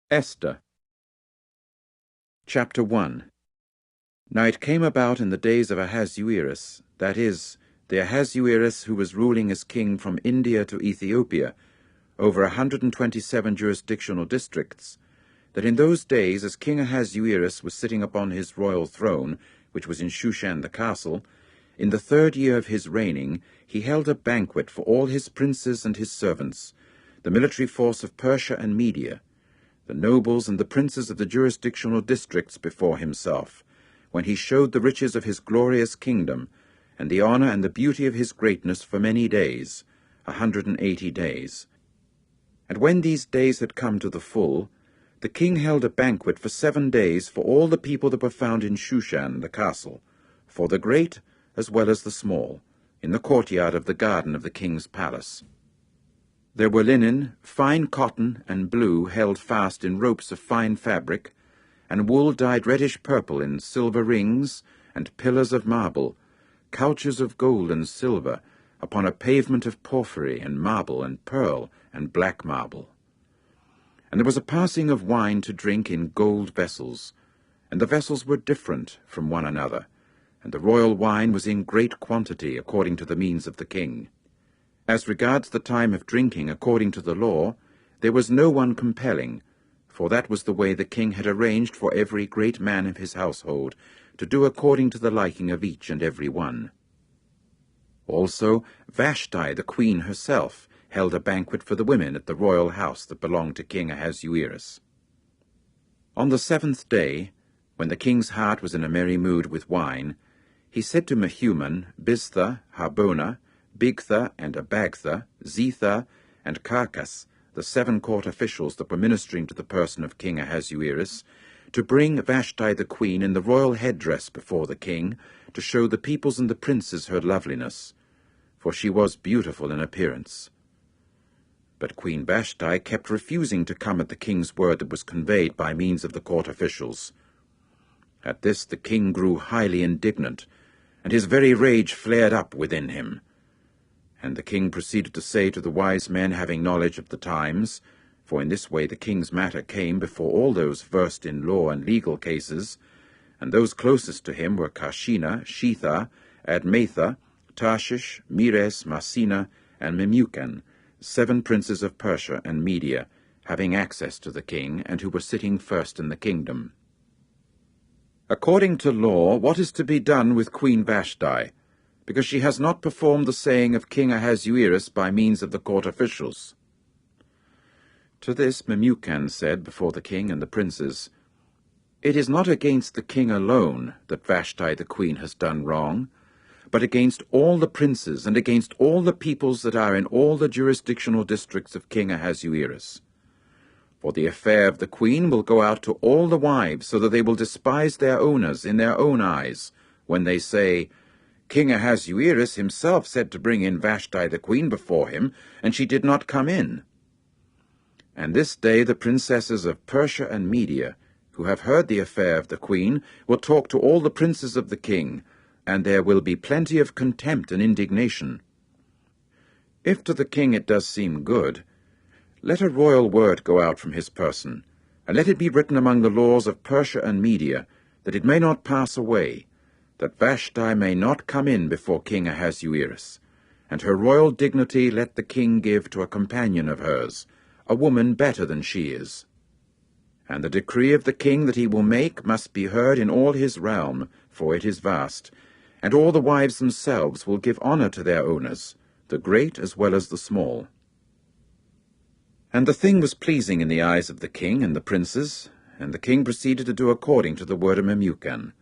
Esther. Chapter 1. Now it came about in the days of Ahasuerus, that is, the Ahasuerus who was ruling as king from India to Ethiopia, over 127 jurisdictional districts, that in those days, as King Ahasuerus was sitting upon his royal throne, which was in Shushan the castle, in the 3rd year of his reigning, he held a banquet for all his princes and his servants, the military force of Persia and Media, the nobles and the princes of the jurisdictional districts before himself, when he showed the riches of his glorious kingdom, and the honor and the beauty of his greatness for many days, 180 days. And when these days had come to the full, the king held a banquet for 7 days for all the people that were found in Shushan the castle, for the great as well as the small, in the courtyard of the garden of the king's palace. There were linen, fine cotton, and blue held fast in ropes of fine fabric, and wool dyed reddish purple in silver rings, and pillars of marble, couches of gold and silver, upon a pavement of porphyry and marble and pearl and black marble. And there was a passing of wine to drink in gold vessels, and the vessels were different from one another, and the royal wine was in great quantity according to the means of the king. As regards the time of drinking according to the law, there was no one compelling, for that was the way the king had arranged for every great man of his household, to do according to the liking of each and every one. Also Vashti the queen herself held a banquet for the women at the royal house that belonged to King Ahasuerus. On the 7th day, when the king's heart was in a merry mood with wine, he said to Mehuman, Biztha, Harbona, Bigtha and Abagtha, Zetha and Carcas, the 7 court officials that were ministering to the person of King Ahasuerus, to bring Vashti the queen in the royal headdress before the king, to show the peoples and the princes her loveliness, for she was beautiful in appearance. But Queen Vashti kept refusing to come at the king's word that was conveyed by means of the court officials. At this the king grew highly indignant, and his very rage flared up within him. And the king proceeded to say to the wise men having knowledge of the times, for in this way the king's matter came before all those versed in law and legal cases, and those closest to him were Karshina, Shetha, Admatha, Tarshish, Meres, Marsina, and Memucan, 7 princes of Persia and Media, having access to the king, and who were sitting first in the kingdom. According to law, what is to be done with Queen Vashti, because she has not performed the saying of King Ahasuerus by means of the court officials? To this Memucan said before the king and the princes, It is not against the king alone that Vashti the queen has done wrong, but against all the princes and against all the peoples that are in all the jurisdictional districts of King Ahasuerus. For the affair of the queen will go out to all the wives, so that they will despise their owners in their own eyes, when they say, King Ahasuerus himself said to bring in Vashti the queen before him, and she did not come in. And this day the princesses of Persia and Media, who have heard the affair of the queen, will talk to all the princes of the king, and there will be plenty of contempt and indignation. If to the king it does seem good, let a royal word go out from his person, and let it be written among the laws of Persia and Media, that it may not pass away, that Vashti may not come in before King Ahasuerus, and her royal dignity let the king give to a companion of hers, a woman better than she is. And the decree of the king that he will make must be heard in all his realm, for it is vast, and all the wives themselves will give honor to their owners, the great as well as the small. And the thing was pleasing in the eyes of the king and the princes, and the king proceeded to do according to the word of Memucan.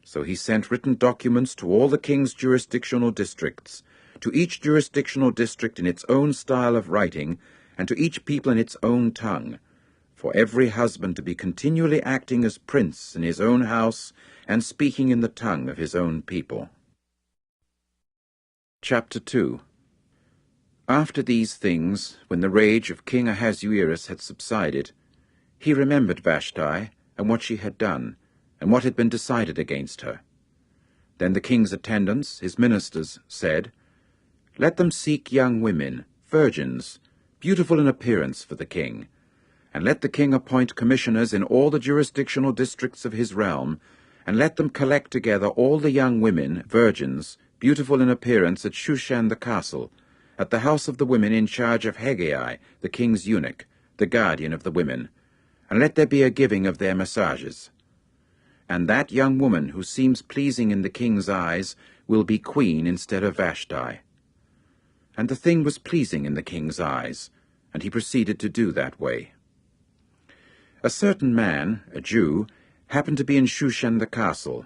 So he sent written documents to all the king's jurisdictional districts, to each jurisdictional district in its own style of writing, and to each people in its own tongue, for every husband to be continually acting as prince in his own house, and speaking in the tongue of his own people. Chapter 2. After these things, when the rage of King Ahasuerus had subsided, he remembered Vashti, and what she had done, and what had been decided against her. Then the king's attendants, his ministers, said, Let them seek young women, virgins, beautiful in appearance for the king, And let the king appoint commissioners in all the jurisdictional districts of his realm, and let them collect together all the young women, virgins, beautiful in appearance, at Shushan the castle, at the house of the women in charge of Hegai, the king's eunuch, the guardian of the women, and let there be a giving of their massages. And that young woman who seems pleasing in the king's eyes will be queen instead of Vashti. And the thing was pleasing in the king's eyes, and he proceeded to do that way. A certain man, a Jew, happened to be in Shushan the castle,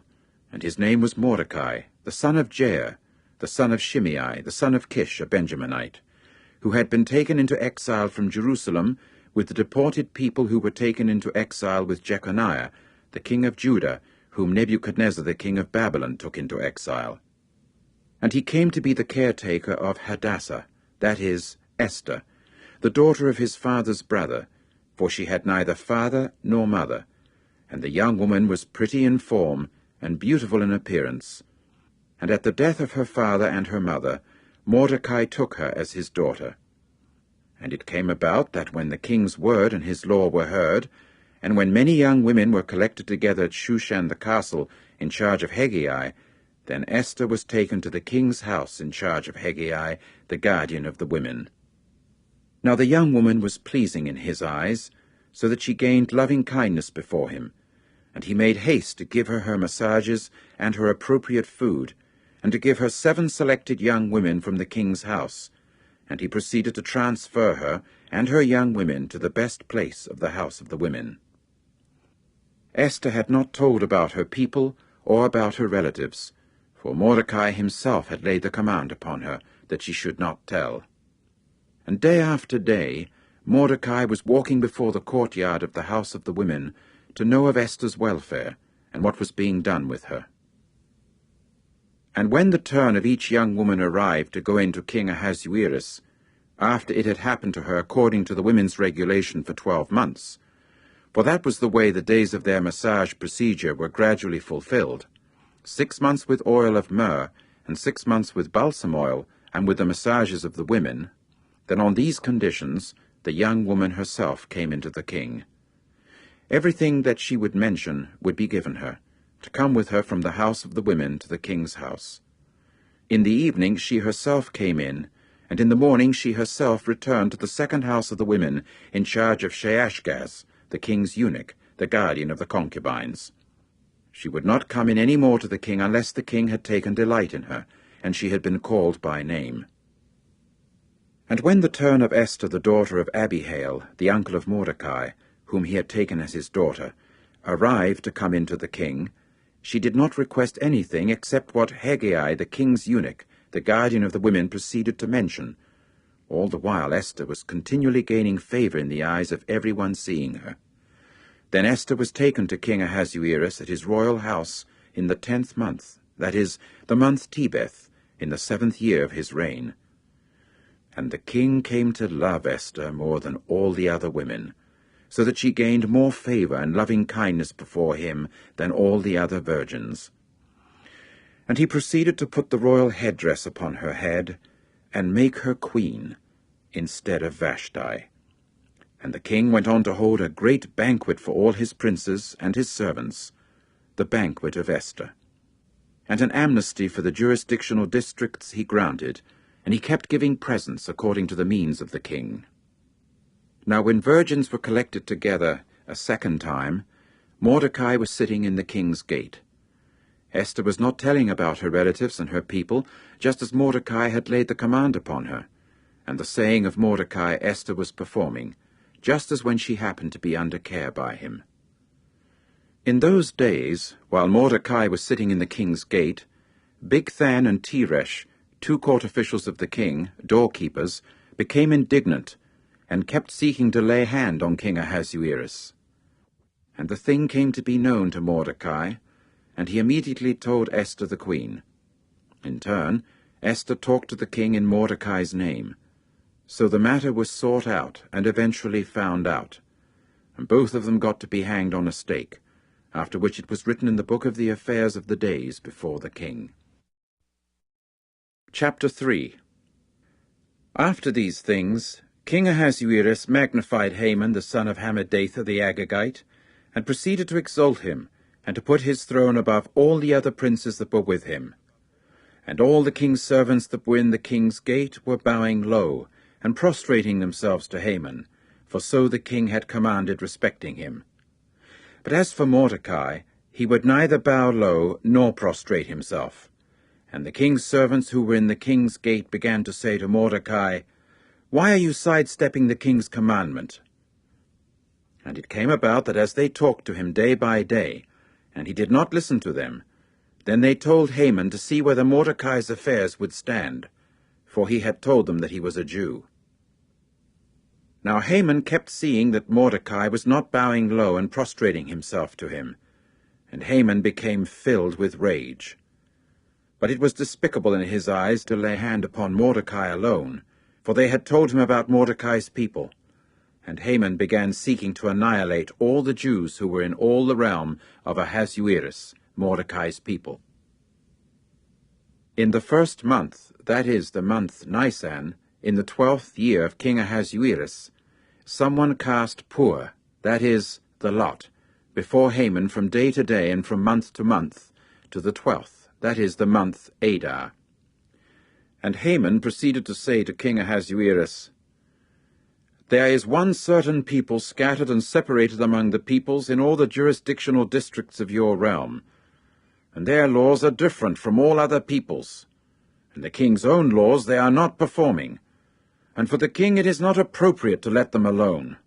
and his name was Mordecai, the son of Jair, the son of Shimei, the son of Kish, a Benjaminite, who had been taken into exile from Jerusalem with the deported people who were taken into exile with Jeconiah, the king of Judah, whom Nebuchadnezzar the king of Babylon took into exile. And he came to be the caretaker of Hadassah, that is, Esther, the daughter of his father's brother, for she had neither father nor mother, and the young woman was pretty in form and beautiful in appearance. And at the death of her father and her mother, Mordecai took her as his daughter. And it came about that when the king's word and his law were heard, and when many young women were collected together at Shushan the castle in charge of Hegai, then Esther was taken to the king's house in charge of Hegai, the guardian of the women. Now the young woman was pleasing in his eyes, so that she gained loving kindness before him, and he made haste to give her her massages and her appropriate food, and to give her 7 selected young women from the king's house, and he proceeded to transfer her and her young women to the best place of the house of the women. Esther had not told about her people or about her relatives, for Mordecai himself had laid the command upon her that she should not tell. And day after day Mordecai was walking before the courtyard of the house of the women to know of Esther's welfare and what was being done with her. And when the turn of each young woman arrived to go in to King Ahasuerus, after it had happened to her according to the women's regulation for 12 months, for that was the way the days of their massage procedure were gradually fulfilled, 6 months with oil of myrrh, and 6 months with balsam oil, and with the massages of the women, then on these conditions the young woman herself came into the king. Everything that she would mention would be given her, to come with her from the house of the women to the king's house. In the evening she herself came in, and in the morning she herself returned to the second house of the women in charge of Sheashgaz, the king's eunuch, the guardian of the concubines. She would not come in any more to the king unless the king had taken delight in her, and she had been called by name. And when the turn of Esther, the daughter of Abihail, the uncle of Mordecai, whom he had taken as his daughter, arrived to come in to the king, she did not request anything except what Hegai, the king's eunuch, the guardian of the women, proceeded to mention. All the while Esther was continually gaining favor in the eyes of everyone seeing her. Then Esther was taken to King Ahasuerus at his royal house in the 10th month, that is, the month Tebeth, in the 7th year of his reign. And the king came to love Esther more than all the other women, so that she gained more favor and loving kindness before him than all the other virgins. And he proceeded to put the royal headdress upon her head, and make her queen, instead of Vashti. And the king went on to hold a great banquet for all his princes and his servants, the banquet of Esther. And an amnesty for the jurisdictional districts he granted, and he kept giving presents according to the means of the king. Now when virgins were collected together a second time, Mordecai was sitting in the king's gate. Esther was not telling about her relatives and her people, just as Mordecai had laid the command upon her, and the saying of Mordecai Esther was performing, just as when she happened to be under care by him. In those days, while Mordecai was sitting in the king's gate, Bigthan and Teresh, 2 court officials of the king, doorkeepers, became indignant, and kept seeking to lay hand on King Ahasuerus. And the thing came to be known to Mordecai, and he immediately told Esther the queen. In turn, Esther talked to the king in Mordecai's name. So the matter was sought out and eventually found out, and both of them got to be hanged on a stake, after which it was written in the book of the affairs of the days before the king. Chapter 3. After these things, King Ahasuerus magnified Haman the son of Hammedatha the Agagite, and proceeded to exalt him, and to put his throne above all the other princes that were with him. And all the king's servants that were in the king's gate were bowing low, and prostrating themselves to Haman, for so the king had commanded respecting him. But as for Mordecai, he would neither bow low nor prostrate himself. And the king's servants who were in the king's gate began to say to Mordecai, "Why are you sidestepping the king's commandment?" And it came about that as they talked to him day by day, and he did not listen to them, then they told Haman to see whether Mordecai's affairs would stand, for he had told them that he was a Jew. Now Haman kept seeing that Mordecai was not bowing low and prostrating himself to him, and Haman became filled with rage. But it was despicable in his eyes to lay hand upon Mordecai alone, for they had told him about Mordecai's people, and Haman began seeking to annihilate all the Jews who were in all the realm of Ahasuerus, Mordecai's people. In the 1st month, that is, the month Nisan, in the 12th year of King Ahasuerus, someone cast pur, that is, the lot, before Haman from day to day and from month to month, to the 12th, that is, the month Adar. And Haman proceeded to say to King Ahasuerus, "There is one certain people scattered and separated among the peoples in all the jurisdictional districts of your realm, and their laws are different from all other peoples, and the king's own laws they are not performing, and for the king it is not appropriate to let them alone.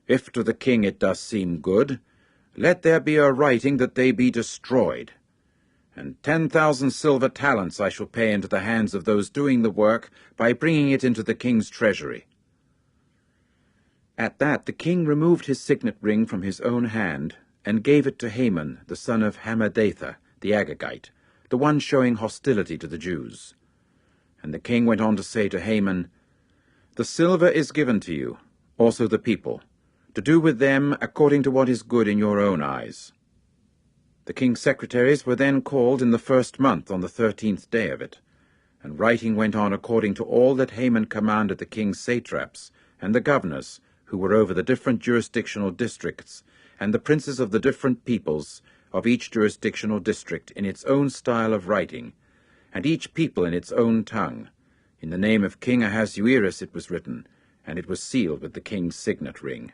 If to the king it does seem good, let there be a writing that they be destroyed, and 10,000 silver talents I shall pay into the hands of those doing the work by bringing it into the king's treasury." At that the king removed his signet ring from his own hand, and gave it to Haman, the son of Hammedatha, the Agagite, the one showing hostility to the Jews. And the king went on to say to Haman, "The silver is given to you, also the people, to do with them according to what is good in your own eyes." The king's secretaries were then called in the 1st month on the 13th day of it, and writing went on according to all that Haman commanded the king's satraps and the governors who were over the different jurisdictional districts, and the princes of the different peoples of each jurisdictional district in its own style of writing, and each people in its own tongue. In the name of King Ahasuerus it was written, and it was sealed with the king's signet ring.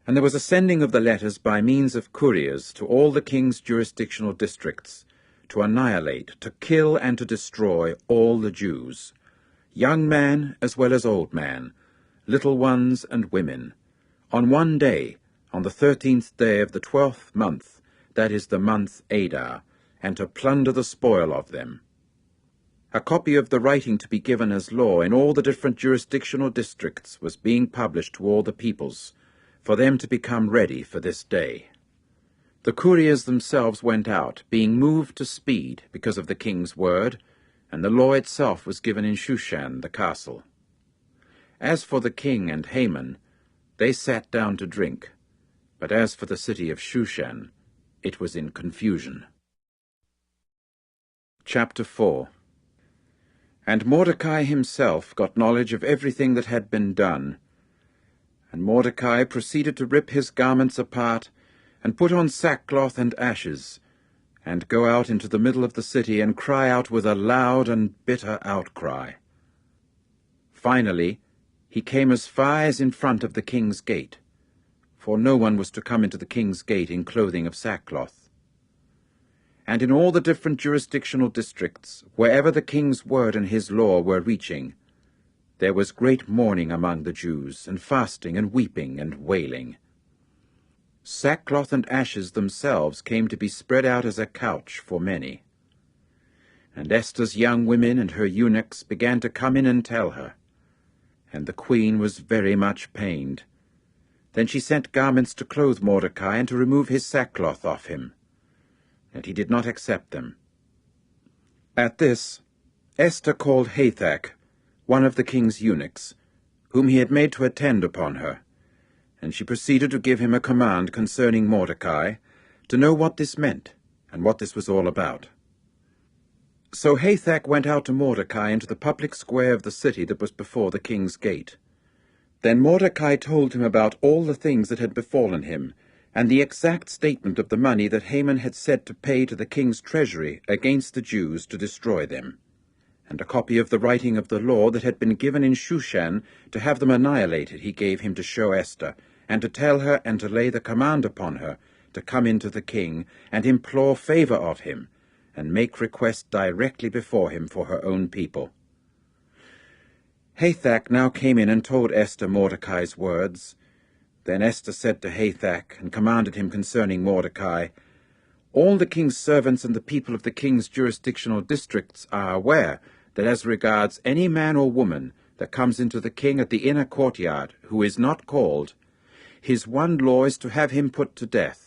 And there was a sending of the letters by means of couriers to all the king's jurisdictional districts, to annihilate, to kill, and to destroy all the Jews, young man as well as old man, little ones and women, on one day, on the 13th day of the 12th month, that is the month Adar, and to plunder the spoil of them. A copy of the writing to be given as law in all the different jurisdictional districts was being published to all the peoples, for them to become ready for this day. The couriers themselves went out, being moved to speed because of the king's word, and the law itself was given in Shushan the castle. As for the king and Haman, they sat down to drink, but as for the city of Shushan, it was in confusion. Chapter 4. And Mordecai himself got knowledge of everything that had been done. And Mordecai proceeded to rip his garments apart, and put on sackcloth and ashes, and go out into the middle of the city, and cry out with a loud and bitter outcry. Finally, he came as far as in front of the king's gate, for no one was to come into the king's gate in clothing of sackcloth. And in all the different jurisdictional districts, wherever the king's word and his law were reaching, there was great mourning among the Jews, and fasting and weeping and wailing. Sackcloth and ashes themselves came to be spread out as a couch for many. And Esther's young women and her eunuchs began to come in and tell her, and the queen was very much pained. Then she sent garments to clothe Mordecai and to remove his sackcloth off him, and he did not accept them. At this, Esther called Hathach, one of the king's eunuchs, whom he had made to attend upon her, and she proceeded to give him a command concerning Mordecai, to know what this meant, and what this was all about. So Hathach went out to Mordecai into the public square of the city that was before the king's gate. Then Mordecai told him about all the things that had befallen him, and the exact statement of the money that Haman had said to pay to the king's treasury against the Jews to destroy them, and a copy of the writing of the law that had been given in Shushan to have them annihilated he gave him to show Esther, and to tell her and to lay the command upon her to come in to the king and implore favor of him, and make request directly before him for her own people. Hathach now came in and told Esther Mordecai's words. Then Esther said to Hathach, and commanded him concerning Mordecai, "All the king's servants and the people of the king's jurisdictional districts are aware that as regards any man or woman that comes into the king at the inner courtyard who is not called, his one law is to have him put to death.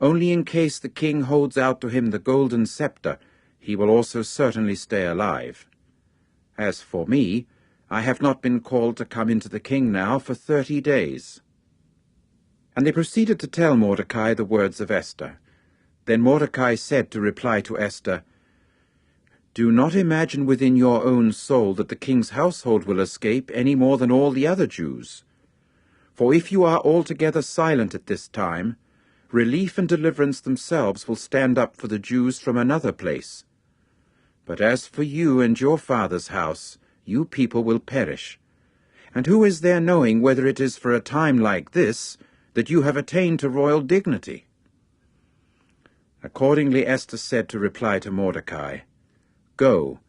Only in case the king holds out to him the golden scepter, he will also certainly stay alive. As for me, I have not been called to come into the king now for 30 days. And they proceeded to tell Mordecai the words of Esther. Then Mordecai said to reply to Esther, "Do not imagine within your own soul that the king's household will escape any more than all the other Jews. For if you are altogether silent at this time, relief and deliverance themselves will stand up for the Jews from another place. But as for you and your father's house, you people will perish. And who is there knowing whether it is for a time like this that you have attained to royal dignity?" Accordingly Esther said to reply to Mordecai, "Go,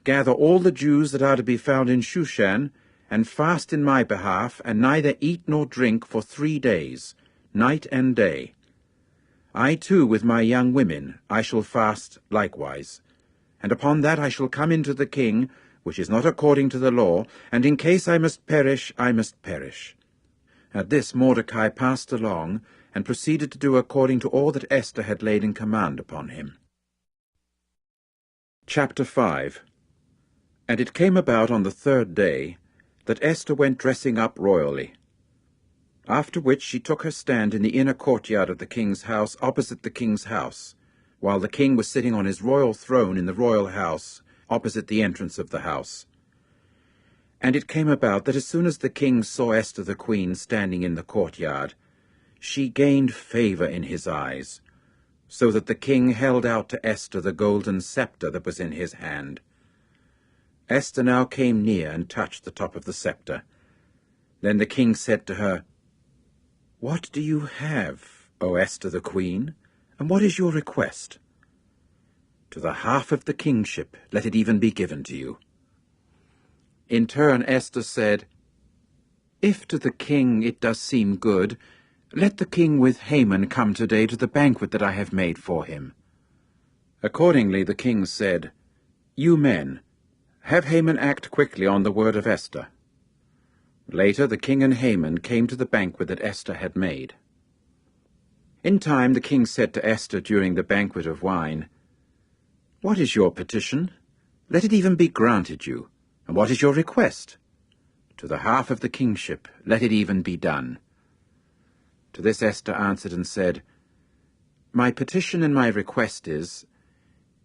gather all the Jews that are to be found in Shushan, and fast in my behalf, and neither eat nor drink for 3 days, night and day. I too, with my young women, I shall fast likewise. And upon that I shall come into the king, which is not according to the law, and in case I must perish, I must perish." At this Mordecai passed along, and proceeded to do according to all that Esther had laid in command upon him. Chapter 5. And it came about on the 3rd day that Esther went dressing up royally. After which she took her stand in the inner courtyard of the king's house opposite the king's house, while the king was sitting on his royal throne in the royal house, opposite the entrance of the house. And it came about that as soon as the king saw Esther the queen standing in the courtyard, she gained favor in his eyes, so that the king held out to Esther the golden scepter that was in his hand. Esther now came near and touched the top of the scepter. Then the king said to her, "What do you have, O Esther the queen, and what is your request? To the half of the kingship let it even be given to you." In turn Esther said, "If to the king it does seem good, let the king with Haman come today to the banquet that I have made for him." Accordingly the king said, "You men, have Haman act quickly on the word of Esther." Later the king and Haman came to the banquet that Esther had made. In time the king said to Esther during the banquet of wine, "What is your petition? Let it even be granted you. And what is your request? To the half of the kingship let it even be done." To this Esther answered and said, "My petition and my request is,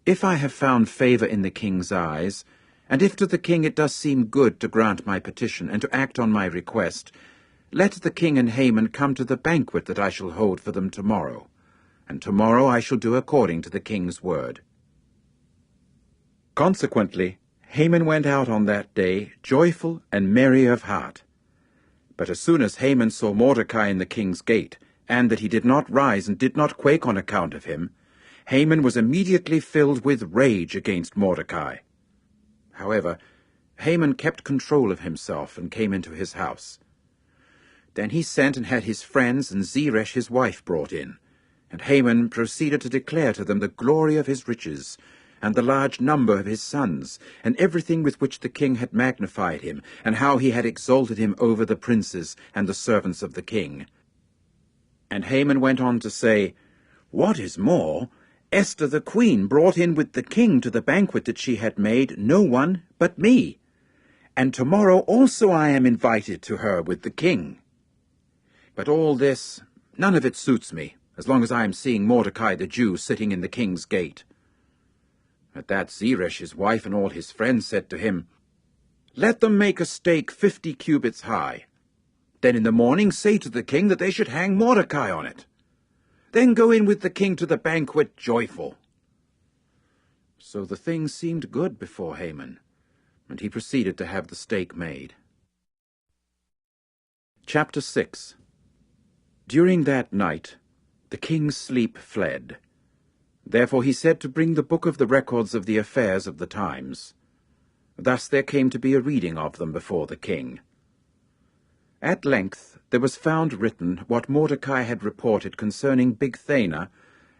if I have found favor in the king's eyes, and if to the king it does seem good to grant my petition and to act on my request, let the king and Haman come to the banquet that I shall hold for them tomorrow, and tomorrow I shall do according to the king's word." Consequently, Haman went out on that day joyful and merry of heart. But as soon as Haman saw Mordecai in the king's gate, and that he did not rise and did not quake on account of him, Haman was immediately filled with rage against Mordecai. However, Haman kept control of himself and came into his house. Then he sent and had his friends and Zeresh his wife brought in, and Haman proceeded to declare to them the glory of his riches, and the large number of his sons, and everything with which the king had magnified him, and how he had exalted him over the princes and the servants of the king. And Haman went on to say, "What is more, Esther the queen brought in with the king to the banquet that she had made no one but me, and tomorrow also I am invited to her with the king. But all this, none of it suits me, as long as I am seeing Mordecai the Jew sitting in the king's gate." At that Zeresh his wife and all his friends said to him, "Let them make a stake 50 cubits high. Then in the morning say to the king that they should hang Mordecai on it. Then go in with the king to the banquet joyful." So the thing seemed good before Haman, and he proceeded to have the stake made. Chapter 6. During that night, the king's sleep fled. Therefore he said to bring the book of the records of the affairs of the times. Thus there came to be a reading of them before the king. At length there was found written what Mordecai had reported concerning Bigthana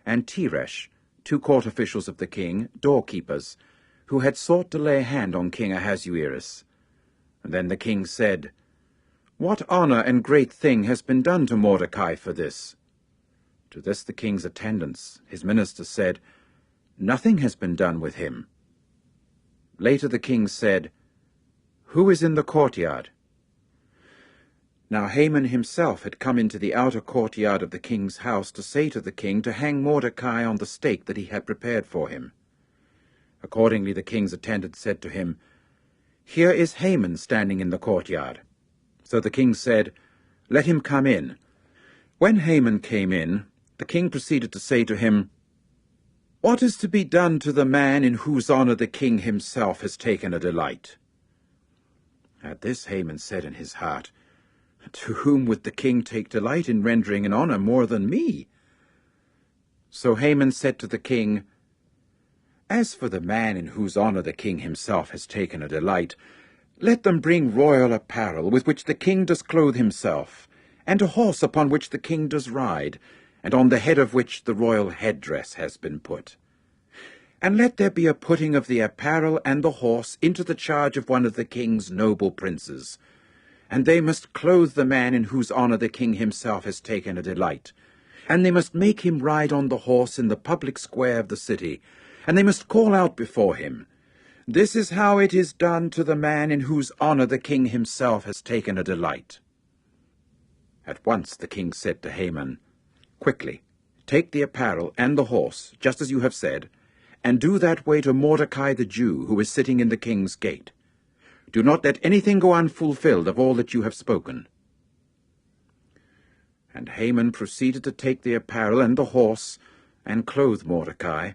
and Teresh, 2 court officials of the king, doorkeepers, who had sought to lay hand on King Ahasuerus. And then the king said, "What honor and great thing has been done to Mordecai for this?" To this the king's attendants, his ministers, said, "Nothing has been done with him." Later the king said, "Who is in the courtyard?" Now Haman himself had come into the outer courtyard of the king's house to say to the king to hang Mordecai on the stake that he had prepared for him. Accordingly the king's attendant said to him, "Here is Haman standing in the courtyard." So the king said, "Let him come in." When Haman came in, the king proceeded to say to him, "What is to be done to the man in whose honor the king himself has taken a delight?" At this Haman said in his heart, "To whom would the king take delight in rendering an honor more than me?" So Haman said to the king, "As for the man in whose honor the king himself has taken a delight, let them bring royal apparel with which the king does clothe himself, and a horse upon which the king does ride, and on the head of which the royal headdress has been put. And let there be a putting of the apparel and the horse into the charge of one of the king's noble princes, and they must clothe the man in whose honor the king himself has taken a delight, and they must make him ride on the horse in the public square of the city, and they must call out before him, 'This is how it is done to the man in whose honor the king himself has taken a delight.'" At once the king said to Haman, "Quickly, take the apparel and the horse, just as you have said, and do that way to Mordecai the Jew, who is sitting in the king's gate. Do not let anything go unfulfilled of all that you have spoken." And Haman proceeded to take the apparel and the horse, and clothe Mordecai,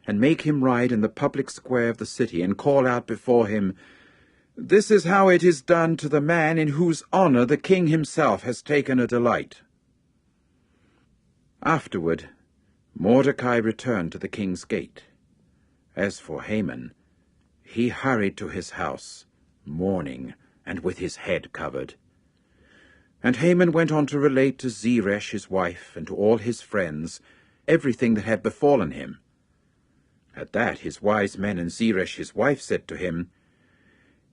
and make him ride in the public square of the city, and call out before him, "This is how it is done to the man in whose honor the king himself has taken a delight." Afterward, Mordecai returned to the king's gate. As for Haman, he hurried to his house, mourning, and with his head covered. And Haman went on to relate to Zeresh his wife, and to all his friends, everything that had befallen him. At that his wise men and Zeresh his wife said to him,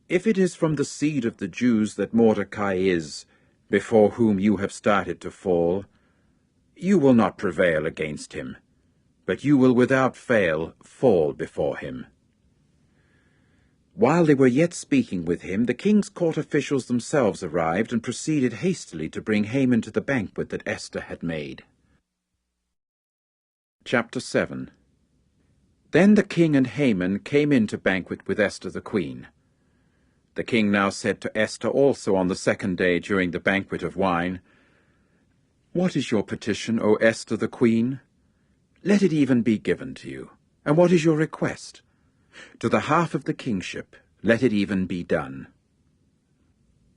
"If it is from the seed of the Jews that Mordecai is, before whom you have started to fall, you will not prevail against him, but you will without fail fall before him." While they were yet speaking with him, the king's court officials themselves arrived and proceeded hastily to bring Haman to the banquet that Esther had made. Chapter 7. Then the king and Haman came in to banquet with Esther the queen. The king now said to Esther also on the second day during the banquet of wine, "What is your petition, O Esther the queen? Let it even be given to you. And what is your request? To the half of the kingship, let it even be done."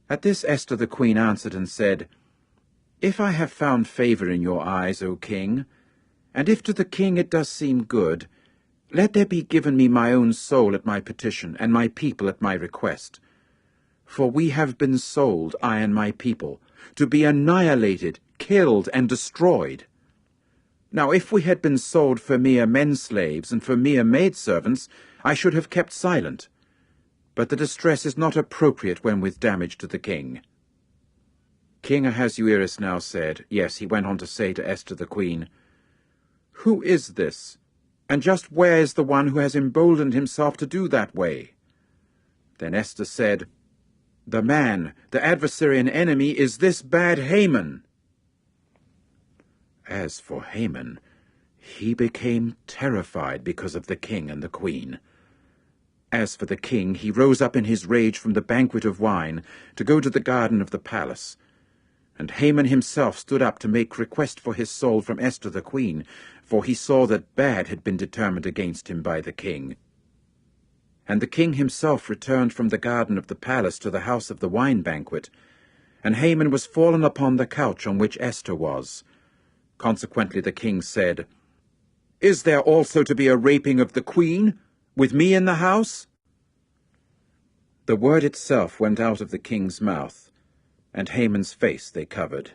At this Esther the queen answered and said, "If I have found favor in your eyes, O king, and if to the king it does seem good, let there be given me my own soul at my petition, and my people at my request. For we have been sold, I and my people, to be annihilated, killed, and destroyed. Now if we had been sold for mere men-slaves and for mere maidservants, I should have kept silent. But the distress is not appropriate when with damage to the king." King Ahasuerus now said, yes, he went on to say to Esther the queen, "Who is this? And just where is the one who has emboldened himself to do that way?" Then Esther said, "The man, the adversary and enemy, is this bad Haman." As for Haman, He became terrified because of the king and the queen. As for the king, he rose up in his rage from the banquet of wine to go to the garden of the palace. And Haman himself stood up to make request for his soul from Esther the queen, for he saw that bad had been determined against him by the king. And the king himself returned from the garden of the palace to the house of the wine banquet, and Haman was fallen upon the couch on which Esther was. Consequently the king said, "Is there also to be a raping of the queen, with me in the house?" The word itself went out of the king's mouth, and Haman's face they covered.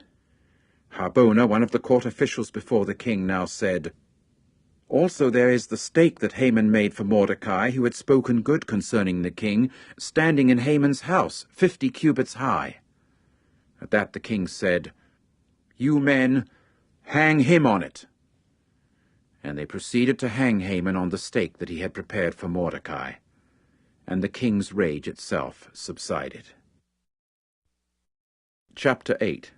Harbona, one of the court officials before the king, now said, "Also there is the stake that Haman made for Mordecai, who had spoken good concerning the king, standing in Haman's house, 50 cubits high." At that the king said, "You men, hang him on it." And they proceeded to hang Haman on the stake that he had prepared for Mordecai. And the king's rage itself subsided. Chapter 8.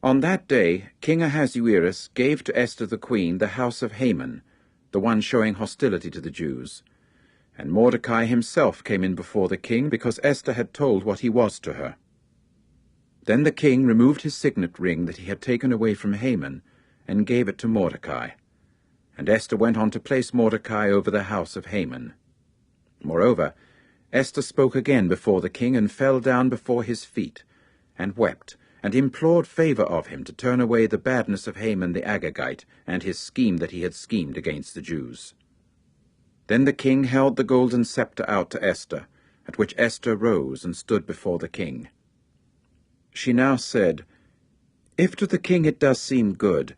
On that day King Ahasuerus gave to Esther the queen the house of Haman, the one showing hostility to the Jews. And Mordecai himself came in before the king, because Esther had told what he was to her. Then the king removed his signet ring that he had taken away from Haman, and gave it to Mordecai. And Esther went on to place Mordecai over the house of Haman. Moreover, Esther spoke again before the king, and fell down before his feet, and wept, and implored favor of him to turn away the badness of Haman the Agagite, and his scheme that he had schemed against the Jews. Then the king held the golden scepter out to Esther, at which Esther rose and stood before the king. She now said, "If to the king it does seem good,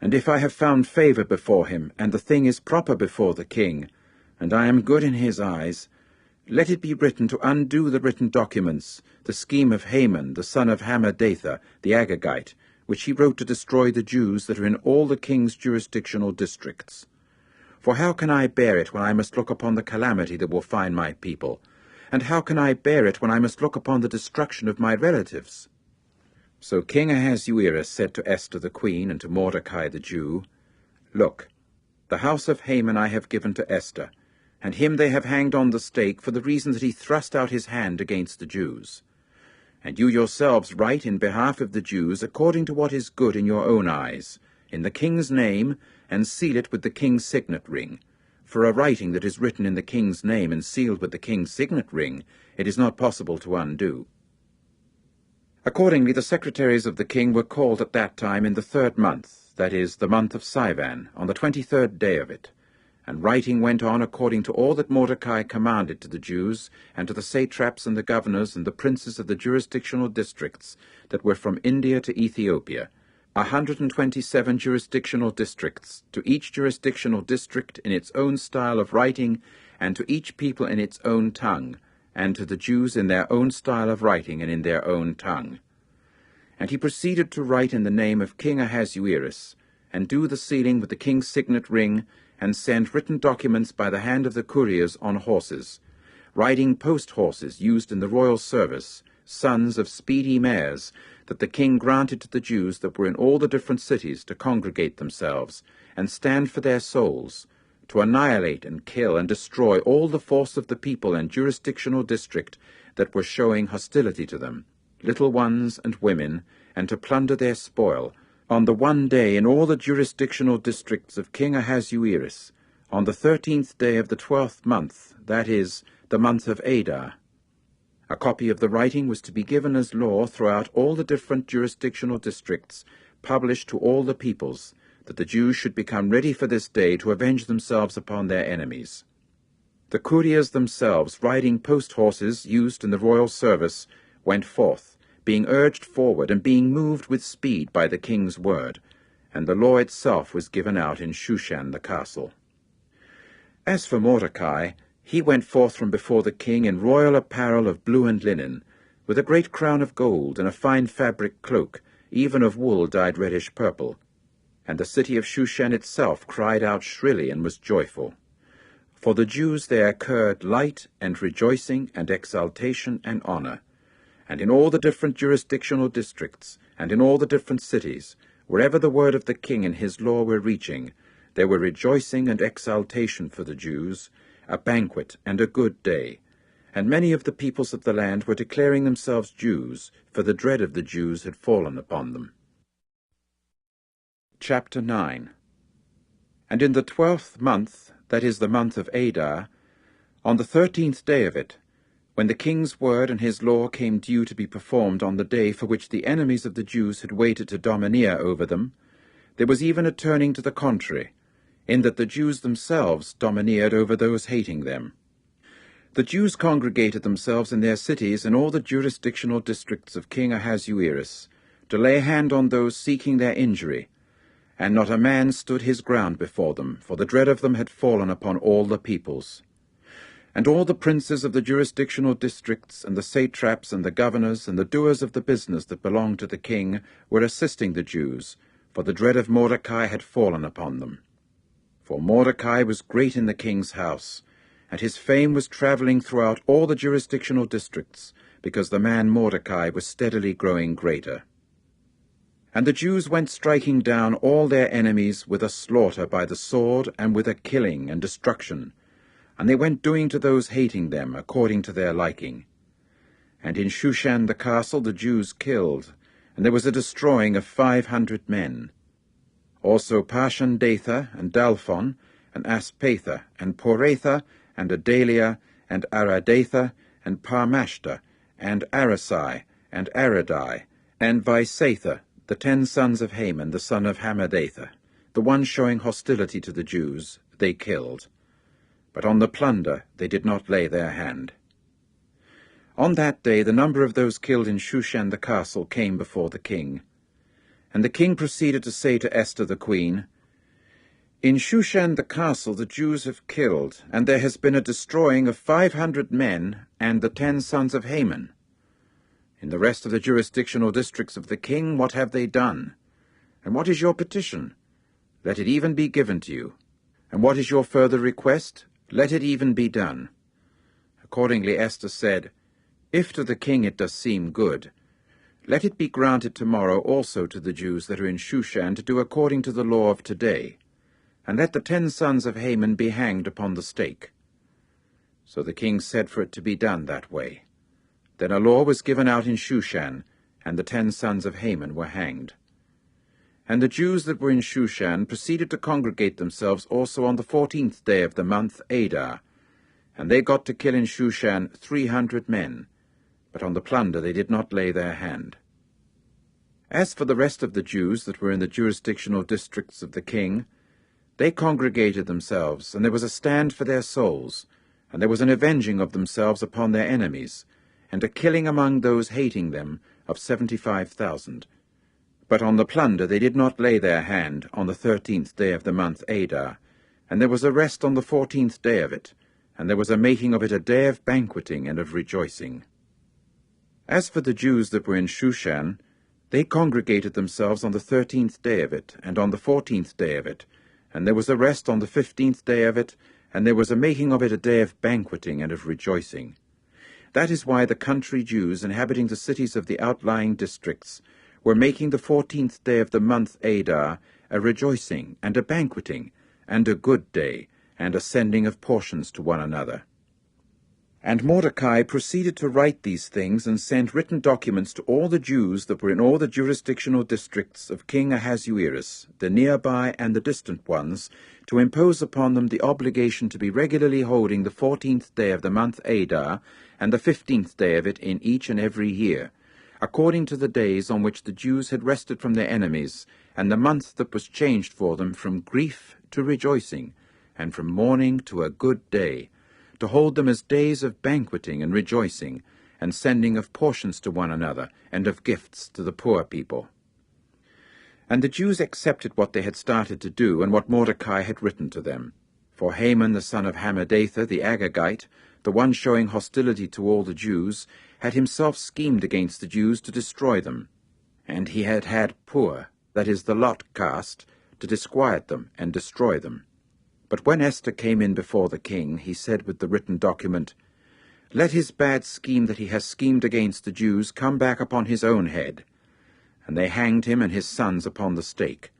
and if I have found favor before him, and the thing is proper before the king, and I am good in his eyes, let it be written to undo the written documents, the scheme of Haman, the son of Hammedatha, the Agagite, which he wrote to destroy the Jews that are in all the king's jurisdictional districts. For how can I bear it when I must look upon the calamity that will find my people? And how can I bear it when I must look upon the destruction of my relatives?" So King Ahasuerus said to Esther the queen and to Mordecai the Jew, "Look, the house of Haman I have given to Esther, and him they have hanged on the stake for the reason that he thrust out his hand against the Jews. And you yourselves write in behalf of the Jews according to what is good in your own eyes, in the king's name, and seal it with the king's signet ring. For a writing that is written in the king's name and sealed with the king's signet ring, it is not possible to undo." Accordingly the secretaries of the king were called at that time in the 3rd month, that is, the month of Sivan, on the 23rd day of it. And writing went on according to all that Mordecai commanded to the Jews, and to the satraps and the governors and the princes of the jurisdictional districts that were from India to Ethiopia, 127 jurisdictional districts, to each jurisdictional district in its own style of writing, and to each people in its own tongue, and to the Jews in their own style of writing and in their own tongue. And he proceeded to write in the name of King Ahasuerus, and do the sealing with the king's signet ring, and send written documents by the hand of the couriers on horses, riding post-horses used in the royal service, sons of speedy mares, that the king granted to the Jews that were in all the different cities to congregate themselves, and stand for their souls, to annihilate and kill and destroy all the force of the people and jurisdictional district that were showing hostility to them, little ones and women, and to plunder their spoil, on the one day in all the jurisdictional districts of King Ahasuerus, on the 13th day of the 12th month, that is, the month of Adar. A copy of the writing was to be given as law throughout all the different jurisdictional districts, published to all the peoples, that the Jews should become ready for this day to avenge themselves upon their enemies. The couriers themselves, riding post-horses used in the royal service, went forth, being urged forward and being moved with speed by the king's word, and the law itself was given out in Shushan the castle. As for Mordecai, he went forth from before the king in royal apparel of blue and linen, with a great crown of gold and a fine fabric cloak, even of wool dyed reddish purple. And the city of Shushan itself cried out shrilly and was joyful. For the Jews there occurred light and rejoicing and exaltation and honor. And in all the different jurisdictional districts, and in all the different cities, Wherever the word of the king and his law were reaching, there were rejoicing and exultation for the Jews, a banquet and a good day. And many of the peoples of the land were declaring themselves Jews, for the dread of the Jews had fallen upon them. Chapter 9. And in the 12th month, that is the month of Adar, on the 13th day of it, when the king's word and his law came due to be performed on the day for which the enemies of the Jews had waited to domineer over them, there was even a turning to the contrary, in that the Jews themselves domineered over those hating them. The Jews congregated themselves in their cities in all the jurisdictional districts of King Ahasuerus, to lay hand on those seeking their injury, and not a man stood his ground before them, for the dread of them had fallen upon all the peoples. And all the princes of the jurisdictional districts, and the satraps, and the governors, and the doers of the business that belonged to the king, were assisting the Jews, for the dread of Mordecai had fallen upon them. For Mordecai was great in the king's house, and his fame was travelling throughout all the jurisdictional districts, because the man Mordecai was steadily growing greater. And the Jews went striking down all their enemies with a slaughter by the sword, and with a killing and destruction, and they went doing to those hating them according to their liking. And in Shushan the castle the Jews killed, and there was a destroying of 500 men. Also Parshandatha, and Dalphon, and Aspatha, and Poratha, and Adalia, and Aradatha, and Parmashta, and Arasai, and Aradai, and Vaisatha, the 10 sons of Haman, the son of Hammedatha, the one showing hostility to the Jews, they killed. But on the plunder they did not lay their hand. On that day the number of those killed in Shushan the castle came before the king. And the king proceeded to say to Esther the queen, In Shushan the castle the Jews have killed, and there has been a destroying of 500 men and the 10 sons of Haman. In the rest of the jurisdictional districts of the king, what have they done? And what is your petition? Let it even be given to you. And what is your further request? Let it even be done. Accordingly Esther said, If to the king it does seem good, let it be granted tomorrow also to the Jews that are in Shushan to do according to the law of today, and let the 10 sons of Haman be hanged upon the stake. So the king said for it to be done that way. Then a law was given out in Shushan, and the 10 sons of Haman were hanged. And the Jews that were in Shushan proceeded to congregate themselves also on the 14th day of the month Adar, and they got to kill in Shushan 300 men, but on the plunder they did not lay their hand. As for the rest of the Jews that were in the jurisdictional districts of the king, they congregated themselves, and there was a stand for their souls, and there was an avenging of themselves upon their enemies, and a killing among those hating them of 75,000. But on the plunder they did not lay their hand on the 13th day of the month Adar, and there was a rest on the 14th day of it, and there was a making of it a day of banqueting and of rejoicing. As for the Jews that were in Shushan, they congregated themselves on the 13th day of it, and on the 14th day of it, and there was a rest on the 15th day of it, and there was a making of it a day of banqueting and of rejoicing. That is why the country Jews inhabiting the cities of the outlying districts were making the 14th day of the month Adar a rejoicing and a banqueting and a good day, and a sending of portions to one another. And Mordecai proceeded to write these things, and sent written documents to all the Jews that were in all the jurisdictional districts of King Ahasuerus, the nearby and the distant ones, to impose upon them the obligation to be regularly holding the 14th day of the month Adar, and the 15th day of it in each and every year, according to the days on which the Jews had rested from their enemies, and the month that was changed for them from grief to rejoicing, and from mourning to a good day, to hold them as days of banqueting and rejoicing, and sending of portions to one another, and of gifts to the poor people. And the Jews accepted what they had started to do, and what Mordecai had written to them. For Haman the son of Hammedatha the Agagite, the one showing hostility to all the Jews, had himself schemed against the Jews to destroy them. And he had had Pur, that is the lot cast, to disquiet them and destroy them. But when Esther came in before the king, he said with the written document, Let his bad scheme that he has schemed against the Jews come back upon his own head. and they hanged him and his sons upon the stake.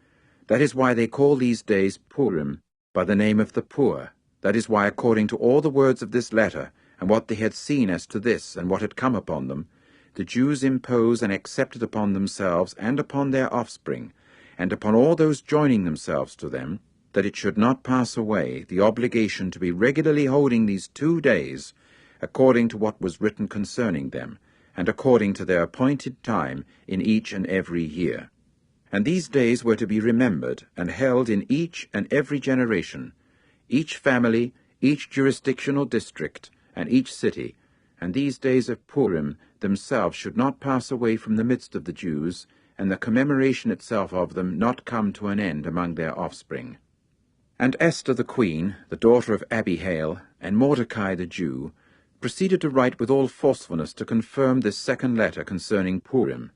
That is why they call these days Purim, by the name of the poor. That is why, according to all the words of this letter, and what they had seen as to this, and what had come upon them, the Jews impose and accepted upon themselves and upon their offspring, and upon all those joining themselves to them, that it should not pass away the obligation to be regularly holding these 2 days, according to what was written concerning them, and according to their appointed time in each and every year. And these days were to be remembered and held in each and every generation, each family, each jurisdictional district, and each city, and these days of Purim themselves should not pass away from the midst of the Jews, and the commemoration itself of them not come to an end among their offspring. And Esther the queen, the daughter of Abihail, and Mordecai the Jew, proceeded to write with all forcefulness to confirm this second letter concerning Purim.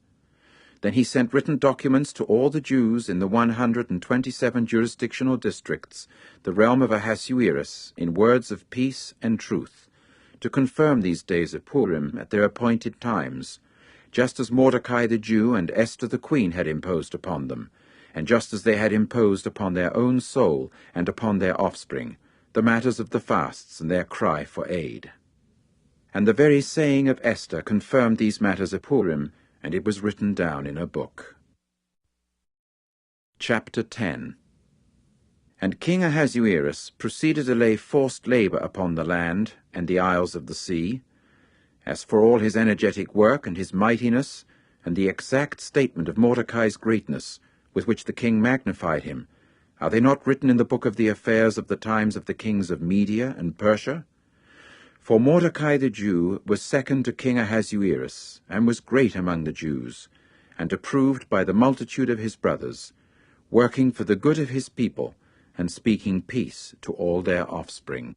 Then he sent written documents to all the Jews in the 127 jurisdictional districts, the realm of Ahasuerus, in words of peace and truth, to confirm these days of Purim at their appointed times, just as Mordecai the Jew and Esther the queen had imposed upon them, and just as they had imposed upon their own soul and upon their offspring, the matters of the fasts and their cry for aid. And the very saying of Esther confirmed these matters of Purim, and it was written down in a book. Chapter 10. And King Ahasuerus proceeded to lay forced labor upon the land and the isles of the sea. As for all his energetic work and his mightiness, and the exact statement of Mordecai's greatness, with which the king magnified him, are they not written in the book of the affairs of the times of the kings of Media and Persia? For Mordecai the Jew was second to King Ahasuerus, and was great among the Jews, and approved by the multitude of his brothers, working for the good of his people, and speaking peace to all their offspring.